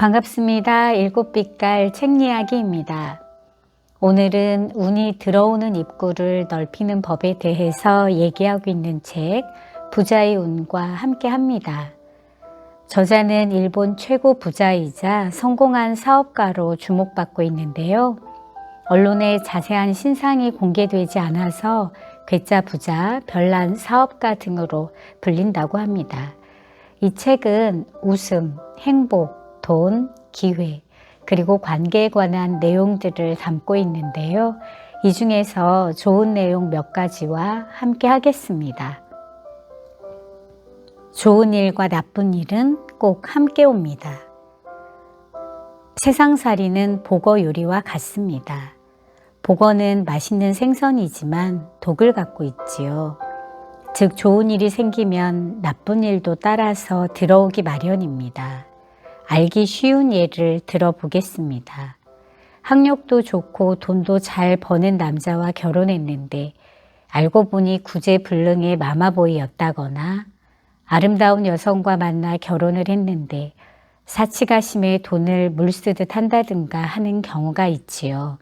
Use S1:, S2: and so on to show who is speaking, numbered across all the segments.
S1: 반갑습니다. 일곱빛깔 책 이야기입니다. 오늘은 운이 들어오는 입구를 넓히는 법에 대해서 얘기하고 있는 책 부자의 운과 함께 합니다. 저자는 일본 최고 부자이자 성공한 사업가로 주목받고 있는데요. 언론에 자세한 신상이 공개되지 않아서 괴짜 부자, 별난 사업가 등으로 불린다고 합니다. 이 책은 웃음, 행복, 돈, 기회, 그리고 관계에 관한 내용들을 담고 있는데요. 이 중에서 좋은 내용 몇 가지와 함께 하겠습니다. 좋은 일과 나쁜 일은 꼭 함께 옵니다. 세상살이는 보거 요리와 같습니다. 보거는 맛있는 생선이지만 독을 갖고 있지요. 즉 좋은 일이 생기면 나쁜 일도 따라서 들어오기 마련입니다. 알기 쉬운 예를 들어보겠습니다. 학력도 좋고 돈도 잘 버는 남자와 결혼했는데 알고 보니 구제불능의 마마보이였다거나 아름다운 여성과 만나 결혼을 했는데 사치가 심해 돈을 물쓰듯 한다든가 하는 경우가 있지요.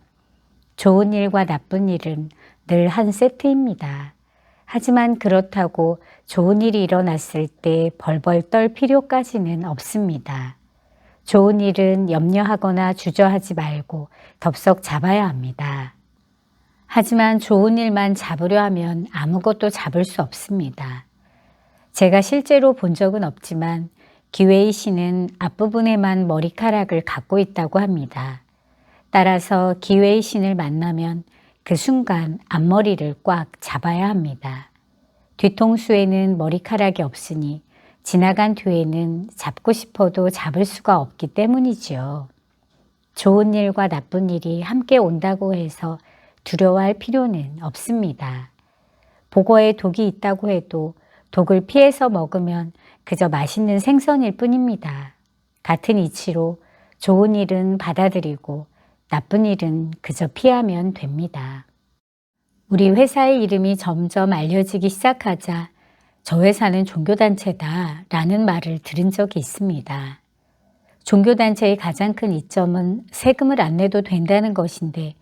S1: 좋은 일과 나쁜 일은 늘 한 세트입니다. 하지만 그렇다고 좋은 일이 일어났을 때 벌벌 떨 필요까지는 없습니다. 좋은 일은 염려하거나 주저하지 말고 덥석 잡아야 합니다. 하지만 좋은 일만 잡으려 하면 아무것도 잡을 수 없습니다. 제가 실제로 본 적은 없지만 기웨이 씨는 앞부분에만 머리카락을 갖고 있다고 합니다. 따라서 기웨이 신을 만나면 그 순간 앞머리를 꽉 잡아야 합니다. 뒤통수에는 머리카락이 없으니 지나간 뒤에는 잡고 싶어도 잡을 수가 없기 때문이지요. 좋은 일과 나쁜 일이 함께 온다고 해서 두려워할 필요는 없습니다. 보거에 독이 있다고 해도 독을 피해서 먹으면 그저 맛있는 생선일 뿐입니다. 같은 이치로 좋은 일은 받아들이고 나쁜 일은 그저 피하면 됩니다. 우리 회사의 이름이 점점 알려지기 시작하자 저 회사는 종교단체다 라는 말을 들은 적이 있습니다. 종교단체의 가장 큰 이점은 세금을 안 내도 된다는 것인데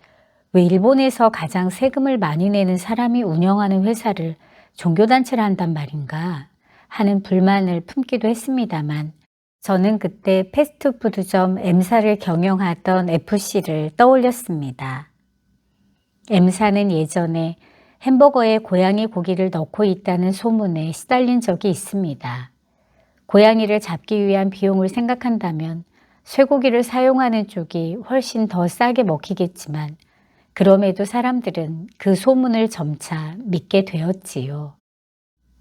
S1: 왜 일본에서 가장 세금을 많이 내는 사람이 운영하는 회사를 종교단체를 한단 말인가 하는 불만을 품기도 했습니다만 저는 그때 패스트푸드점 M사를 경영하던 FC를 떠올렸습니다. M사는 예전에 햄버거에 고양이 고기를 넣고 있다는 소문에 시달린 적이 있습니다. 고양이를 잡기 위한 비용을 생각한다면 쇠고기를 사용하는 쪽이 훨씬 더 싸게 먹히겠지만 그럼에도 사람들은 그 소문을 점차 믿게 되었지요.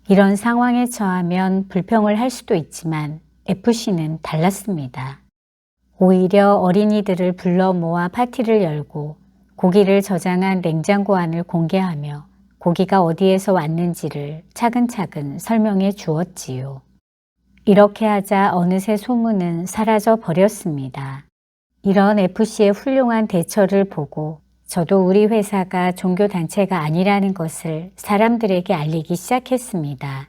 S1: 이런 상황에 처하면 불평을 할 수도 있지만 FC는 달랐습니다. 오히려 어린이들을 불러 모아 파티를 열고 고기를 저장한 냉장고 안을 공개하며 고기가 어디에서 왔는지를 차근차근 설명해 주었지요. 이렇게 하자 어느새 소문은 사라져 버렸습니다. 이런 FC의 훌륭한 대처를 보고 저도 우리 회사가 종교단체가 아니라는 것을 사람들에게 알리기 시작했습니다.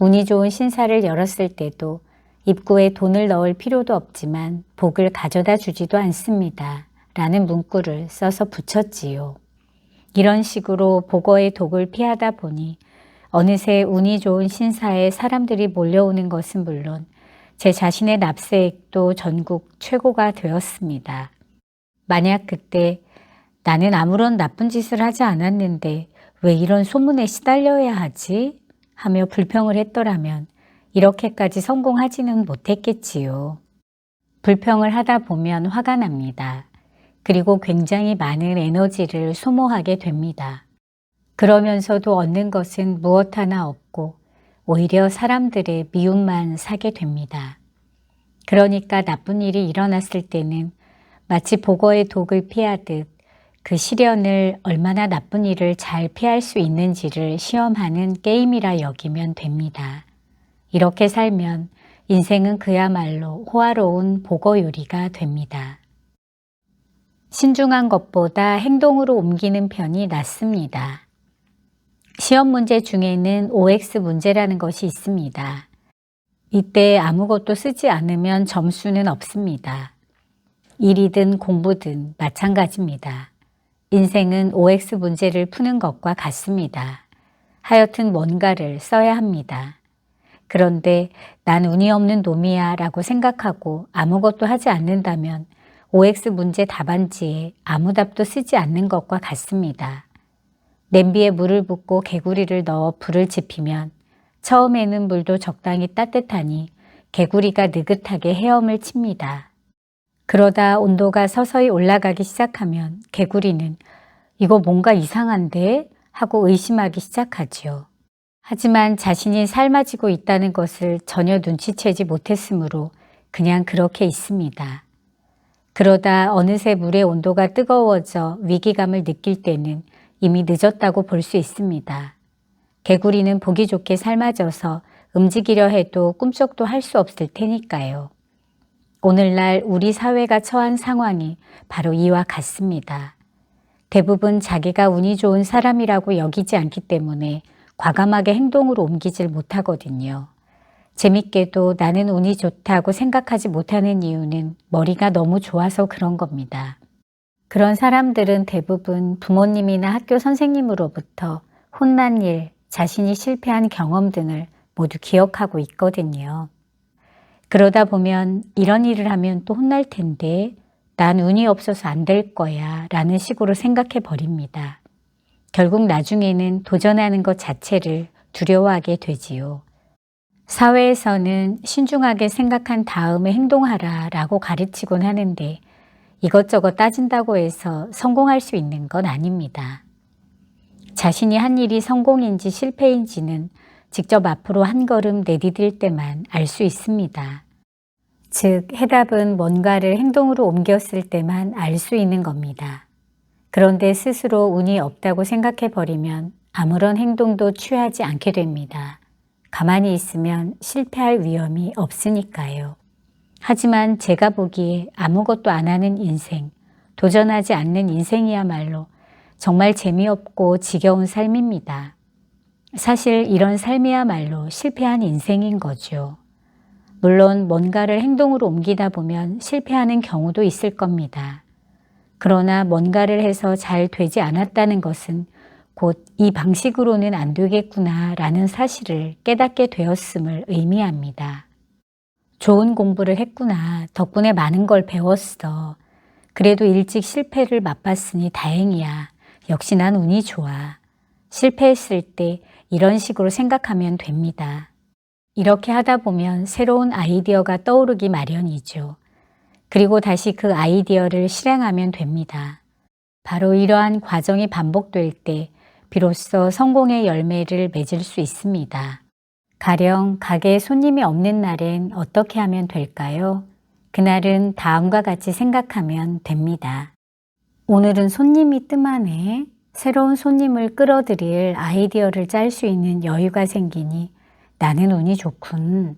S1: 운이 좋은 신사를 열었을 때도 입구에 돈을 넣을 필요도 없지만 복을 가져다 주지도 않습니다. 라는 문구를 써서 붙였지요. 이런 식으로 보거의 독을 피하다 보니 어느새 운이 좋은 신사에 사람들이 몰려오는 것은 물론 제 자신의 납세액도 전국 최고가 되었습니다. 만약 그때 나는 아무런 나쁜 짓을 하지 않았는데 왜 이런 소문에 시달려야 하지? 하며 불평을 했더라면 이렇게까지 성공하지는 못했겠지요. 불평을 하다 보면 화가 납니다. 그리고 굉장히 많은 에너지를 소모하게 됩니다. 그러면서도 얻는 것은 무엇 하나 없고 오히려 사람들의 미움만 사게 됩니다. 그러니까 나쁜 일이 일어났을 때는 마치 보거의 독을 피하듯 그 시련을 얼마나 나쁜 일을 잘 피할 수 있는지를 시험하는 게임이라 여기면 됩니다. 이렇게 살면 인생은 그야말로 호화로운 보거 요리가 됩니다. 신중한 것보다 행동으로 옮기는 편이 낫습니다. 시험 문제 중에는 OX 문제라는 것이 있습니다. 이때 아무것도 쓰지 않으면 점수는 없습니다. 일이든 공부든 마찬가지입니다. 인생은 OX 문제를 푸는 것과 같습니다. 하여튼 뭔가를 써야 합니다. 그런데 난 운이 없는 놈이야 라고 생각하고 아무것도 하지 않는다면 OX 문제 답안지에 아무 답도 쓰지 않는 것과 같습니다. 냄비에 물을 붓고 개구리를 넣어 불을 지피면 처음에는 물도 적당히 따뜻하니 개구리가 느긋하게 헤엄을 칩니다. 그러다 온도가 서서히 올라가기 시작하면 개구리는 이거 뭔가 이상한데? 하고 의심하기 시작하지요. 하지만 자신이 삶아지고 있다는 것을 전혀 눈치채지 못했으므로 그냥 그렇게 있습니다. 그러다 어느새 물의 온도가 뜨거워져 위기감을 느낄 때는 이미 늦었다고 볼 수 있습니다. 개구리는 보기 좋게 삶아져서 움직이려 해도 꿈쩍도 할 수 없을 테니까요. 오늘날 우리 사회가 처한 상황이 바로 이와 같습니다. 대부분 자기가 운이 좋은 사람이라고 여기지 않기 때문에 과감하게 행동으로 옮기질 못하거든요. 재밌게도 나는 운이 좋다고 생각하지 못하는 이유는 머리가 너무 좋아서 그런 겁니다. 그런 사람들은 대부분 부모님이나 학교 선생님으로부터 혼난 일, 자신이 실패한 경험 등을 모두 기억하고 있거든요. 그러다 보면 이런 일을 하면 또 혼날 텐데 난 운이 없어서 안 될 거야 라는 식으로 생각해 버립니다. 결국 나중에는 도전하는 것 자체를 두려워하게 되지요. 사회에서는 신중하게 생각한 다음에 행동하라 라고 가르치곤 하는데 이것저것 따진다고 해서 성공할 수 있는 건 아닙니다. 자신이 한 일이 성공인지 실패인지는 직접 앞으로 한 걸음 내디딜 때만 알 수 있습니다. 즉, 해답은 뭔가를 행동으로 옮겼을 때만 알 수 있는 겁니다. 그런데 스스로 운이 없다고 생각해 버리면 아무런 행동도 취하지 않게 됩니다. 가만히 있으면 실패할 위험이 없으니까요. 하지만 제가 보기에 아무것도 안 하는 인생, 도전하지 않는 인생이야말로 정말 재미없고 지겨운 삶입니다. 사실 이런 삶이야말로 실패한 인생인 거죠. 물론 뭔가를 행동으로 옮기다 보면 실패하는 경우도 있을 겁니다. 그러나 뭔가를 해서 잘 되지 않았다는 것은 곧 이 방식으로는 안 되겠구나 라는 사실을 깨닫게 되었음을 의미합니다. 좋은 공부를 했구나. 덕분에 많은 걸 배웠어. 그래도 일찍 실패를 맛봤으니 다행이야. 역시 난 운이 좋아. 실패했을 때 이런 식으로 생각하면 됩니다. 이렇게 하다 보면 새로운 아이디어가 떠오르기 마련이죠. 그리고 다시 그 아이디어를 실행하면 됩니다. 바로 이러한 과정이 반복될 때 비로소 성공의 열매를 맺을 수 있습니다. 가령 가게에 손님이 없는 날엔 어떻게 하면 될까요? 그날은 다음과 같이 생각하면 됩니다. 오늘은 손님이 뜸하네. 새로운 손님을 끌어들일 아이디어를 짤 수 있는 여유가 생기니 나는 운이 좋군.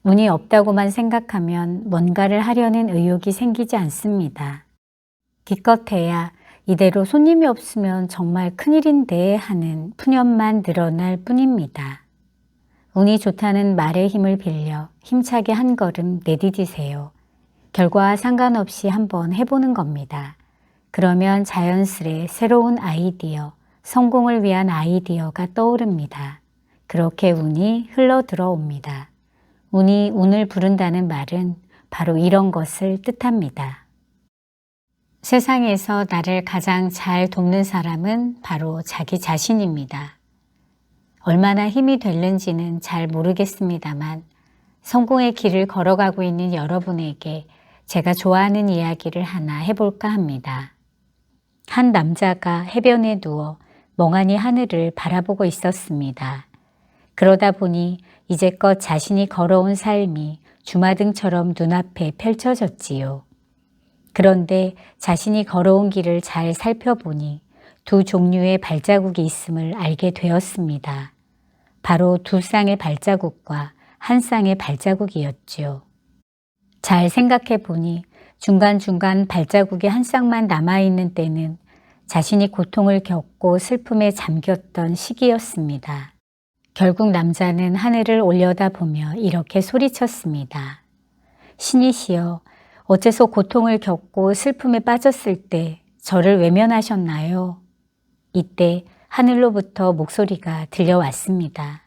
S1: 운이 없다고만 생각하면 뭔가를 하려는 의욕이 생기지 않습니다. 기껏해야 이대로 손님이 없으면 정말 큰일인데 하는 푸념만 늘어날 뿐입니다. 운이 좋다는 말의 힘을 빌려 힘차게 한 걸음 내디디세요. 결과와 상관없이 한번 해보는 겁니다. 그러면 자연스레 새로운 아이디어, 성공을 위한 아이디어가 떠오릅니다. 그렇게 운이 흘러 들어옵니다. 운이 운을 부른다는 말은 바로 이런 것을 뜻합니다. 세상에서 나를 가장 잘 돕는 사람은 바로 자기 자신입니다. 얼마나 힘이 되는지는 잘 모르겠습니다만 성공의 길을 걸어가고 있는 여러분에게 제가 좋아하는 이야기를 하나 해볼까 합니다. 한 남자가 해변에 누워 멍하니 하늘을 바라보고 있었습니다. 그러다 보니 이제껏 자신이 걸어온 삶이 주마등처럼 눈앞에 펼쳐졌지요. 그런데 자신이 걸어온 길을 잘 살펴보니 두 종류의 발자국이 있음을 알게 되었습니다. 바로 두 쌍의 발자국과 한 쌍의 발자국이었지요. 잘 생각해 보니 중간중간 발자국이 한 쌍만 남아있는 때는 자신이 고통을 겪고 슬픔에 잠겼던 시기였습니다. 결국 남자는 하늘을 올려다보며 이렇게 소리쳤습니다. 신이시여, 어째서 고통을 겪고 슬픔에 빠졌을 때 저를 외면하셨나요? 이때 하늘로부터 목소리가 들려왔습니다.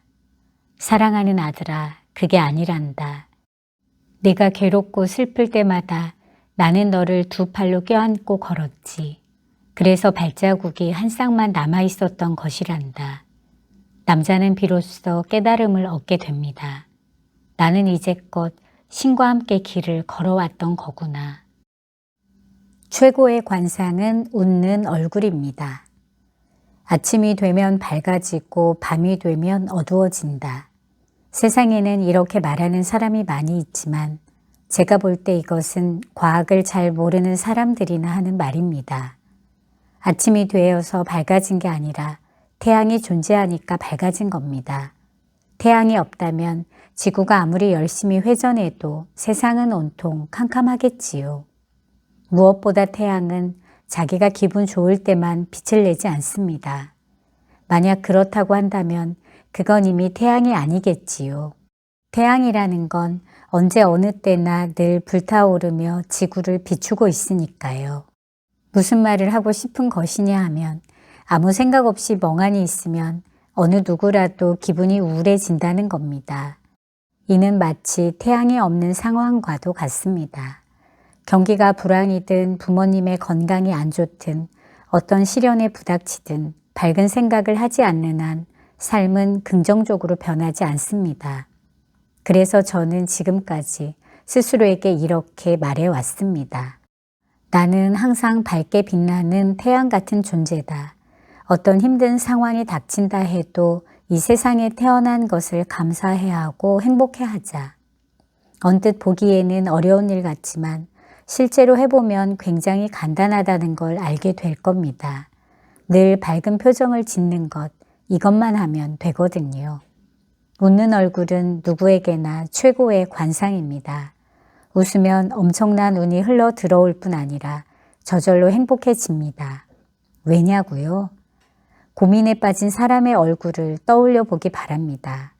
S1: 사랑하는 아들아, 그게 아니란다. 내가 괴롭고 슬플 때마다 나는 너를 두 팔로 껴안고 걸었지. 그래서 발자국이 한 쌍만 남아 있었던 것이란다. 남자는 비로소 깨달음을 얻게 됩니다. 나는 이제껏 신과 함께 길을 걸어왔던 거구나. 최고의 관상은 웃는 얼굴입니다. 아침이 되면 밝아지고 밤이 되면 어두워진다. 세상에는 이렇게 말하는 사람이 많이 있지만 제가 볼 때 이것은 과학을 잘 모르는 사람들이나 하는 말입니다. 아침이 되어서 밝아진 게 아니라 태양이 존재하니까 밝아진 겁니다. 태양이 없다면 지구가 아무리 열심히 회전해도 세상은 온통 캄캄하겠지요. 무엇보다 태양은 자기가 기분 좋을 때만 빛을 내지 않습니다. 만약 그렇다고 한다면 그건 이미 태양이 아니겠지요. 태양이라는 건 언제 어느 때나 늘 불타오르며 지구를 비추고 있으니까요. 무슨 말을 하고 싶은 것이냐 하면 아무 생각 없이 멍하니 있으면 어느 누구라도 기분이 우울해진다는 겁니다. 이는 마치 태양이 없는 상황과도 같습니다. 경기가 불황이든 부모님의 건강이 안 좋든 어떤 시련에 부닥치든 밝은 생각을 하지 않는 한 삶은 긍정적으로 변하지 않습니다. 그래서 저는 지금까지 스스로에게 이렇게 말해왔습니다. 나는 항상 밝게 빛나는 태양 같은 존재다. 어떤 힘든 상황이 닥친다 해도 이 세상에 태어난 것을 감사해야 하고 행복해하자. 언뜻 보기에는 어려운 일 같지만 실제로 해보면 굉장히 간단하다는 걸 알게 될 겁니다. 늘 밝은 표정을 짓는 것, 이것만 하면 되거든요. 웃는 얼굴은 누구에게나 최고의 관상입니다. 웃으면 엄청난 운이 흘러 들어올 뿐 아니라 저절로 행복해집니다. 왜냐고요? 고민에 빠진 사람의 얼굴을 떠올려 보기 바랍니다.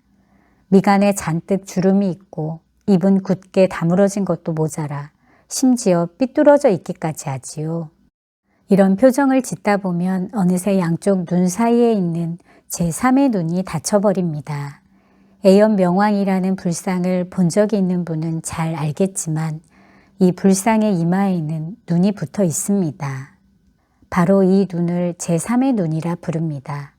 S1: 미간에 잔뜩 주름이 있고 입은 굳게 다물어진 것도 모자라 심지어 삐뚤어져 있기까지 하지요. 이런 표정을 짓다 보면 어느새 양쪽 눈 사이에 있는 제3의 눈이 닫혀버립니다. 애연명왕이라는 불상을 본 적이 있는 분은 잘 알겠지만 이 불상의 이마에는 눈이 붙어 있습니다. 바로 이 눈을 제3의 눈이라 부릅니다.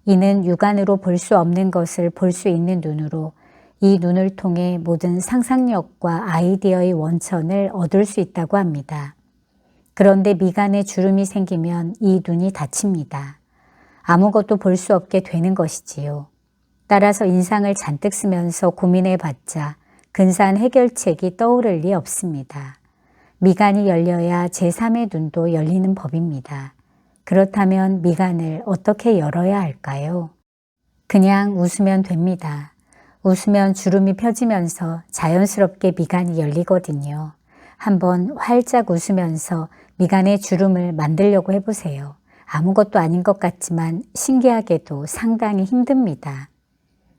S1: 이는 육안으로 볼 수 없는 것을 볼 수 있는 눈으로 이 눈을 통해 모든 상상력과 아이디어의 원천을 얻을 수 있다고 합니다. 그런데 미간에 주름이 생기면 이 눈이 닫힙니다. 아무것도 볼 수 없게 되는 것이지요. 따라서 인상을 잔뜩 쓰면서 고민해봤자 근사한 해결책이 떠오를 리 없습니다. 미간이 열려야 제3의 눈도 열리는 법입니다. 그렇다면 미간을 어떻게 열어야 할까요? 그냥 웃으면 됩니다. 웃으면 주름이 펴지면서 자연스럽게 미간이 열리거든요. 한번 활짝 웃으면서 미간의 주름을 만들려고 해보세요. 아무것도 아닌 것 같지만 신기하게도 상당히 힘듭니다.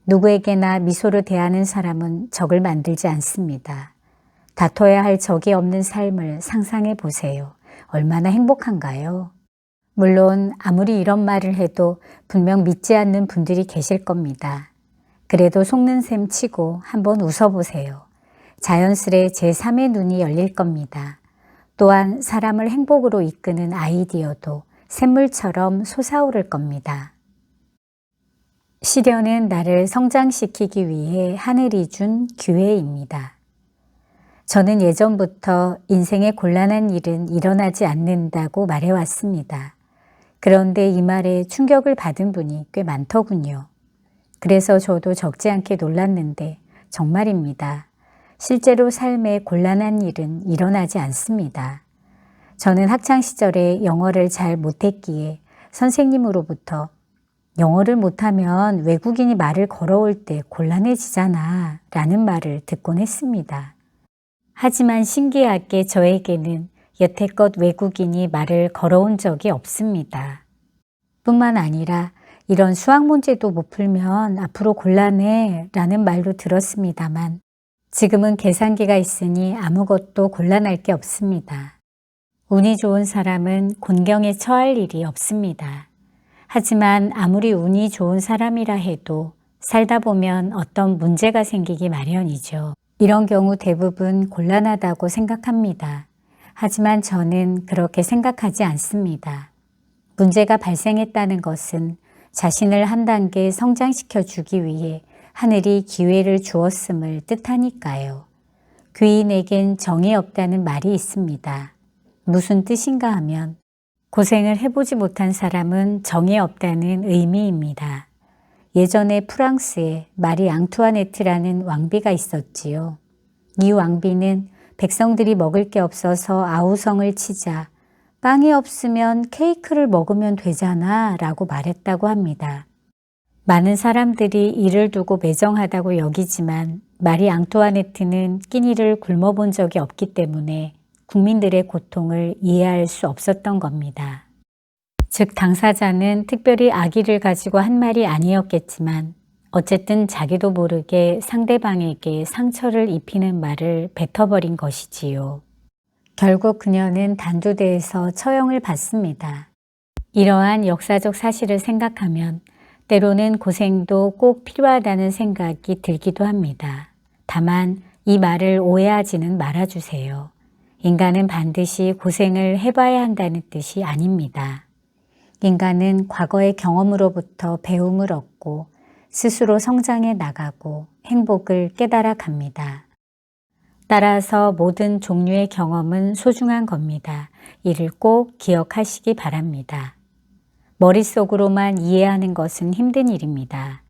S1: 누구에게나 미소로 대하는 사람은 적을 만들지 않습니다. 다퉈야 할 적이 없는 삶을 상상해 보세요. 얼마나 행복한가요? 물론 아무리 이런 말을 해도 분명 믿지 않는 분들이 계실 겁니다. 그래도 속는 셈 치고 한번 웃어보세요. 자연스레 제3의 눈이 열릴 겁니다. 또한 사람을 행복으로 이끄는 아이디어도 샘물처럼 솟아오를 겁니다. 시련은 나를 성장시키기 위해 하늘이 준 기회입니다. 저는 예전부터 인생에 곤란한 일은 일어나지 않는다고 말해왔습니다. 그런데 이 말에 충격을 받은 분이 꽤 많더군요. 그래서 저도 적지 않게 놀랐는데 정말입니다. 실제로 삶에 곤란한 일은 일어나지 않습니다. 저는 학창시절에 영어를 잘 못했기에 선생님으로부터 영어를 못하면 외국인이 말을 걸어올 때 곤란해지잖아 라는 말을 듣곤 했습니다. 하지만 신기하게 저에게는 여태껏 외국인이 말을 걸어온 적이 없습니다. 뿐만 아니라 이런 수학 문제도 못 풀면 앞으로 곤란해 라는 말도 들었습니다만 지금은 계산기가 있으니 아무것도 곤란할 게 없습니다. 운이 좋은 사람은 곤경에 처할 일이 없습니다. 하지만 아무리 운이 좋은 사람이라 해도 살다 보면 어떤 문제가 생기기 마련이죠. 이런 경우 대부분 곤란하다고 생각합니다. 하지만 저는 그렇게 생각하지 않습니다. 문제가 발생했다는 것은 자신을 한 단계 성장시켜 주기 위해 하늘이 기회를 주었음을 뜻하니까요. 귀인에겐 정이 없다는 말이 있습니다. 무슨 뜻인가 하면 고생을 해보지 못한 사람은 정이 없다는 의미입니다. 예전에 프랑스에 마리 앙투아네트라는 왕비가 있었지요. 이 왕비는 백성들이 먹을 게 없어서 아우성을 치자 빵이 없으면 케이크를 먹으면 되잖아 라고 말했다고 합니다. 많은 사람들이 이를 두고 매정하다고 여기지만 마리 앙투아네트는 끼니를 굶어본 적이 없기 때문에 국민들의 고통을 이해할 수 없었던 겁니다. 즉 당사자는 특별히 악의를 가지고 한 말이 아니었겠지만 어쨌든 자기도 모르게 상대방에게 상처를 입히는 말을 뱉어버린 것이지요. 결국 그녀는 단두대에서 처형을 받습니다. 이러한 역사적 사실을 생각하면 때로는 고생도 꼭 필요하다는 생각이 들기도 합니다. 다만 이 말을 오해하지는 말아주세요. 인간은 반드시 고생을 해봐야 한다는 뜻이 아닙니다. 인간은 과거의 경험으로부터 배움을 얻고 스스로 성장해 나가고 행복을 깨달아 갑니다. 따라서 모든 종류의 경험은 소중한 겁니다. 이를 꼭 기억하시기 바랍니다. 머릿속으로만 이해하는 것은 힘든 일입니다.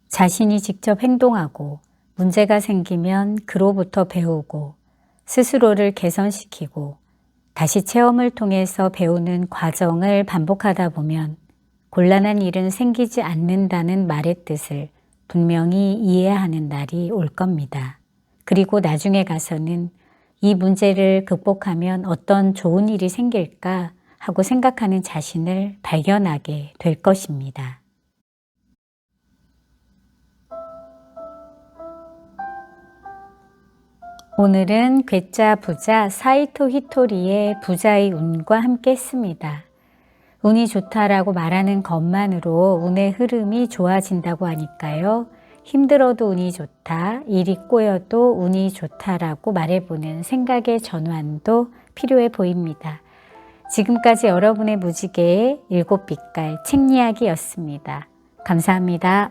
S1: 자신이 직접 행동하고 문제가 생기면 그로부터 배우고 스스로를 개선시키고 다시 체험을 통해서 배우는 과정을 반복하다 보면 곤란한 일은 생기지 않는다는 말의 뜻을 분명히 이해하는 날이 올 겁니다. 그리고 나중에 가서는 이 문제를 극복하면 어떤 좋은 일이 생길까 하고 생각하는 자신을 발견하게 될 것입니다. 오늘은 괴짜 부자 사이토 히토리의 부자의 운과 함께 했습니다. 운이 좋다라고 말하는 것만으로 운의 흐름이 좋아진다고 하니까요. 힘들어도 운이 좋다, 일이 꼬여도 운이 좋다라고 말해보는 생각의 전환도 필요해 보입니다. 지금까지 여러분의 무지개의 7빛깔 책 이야기였습니다. 감사합니다.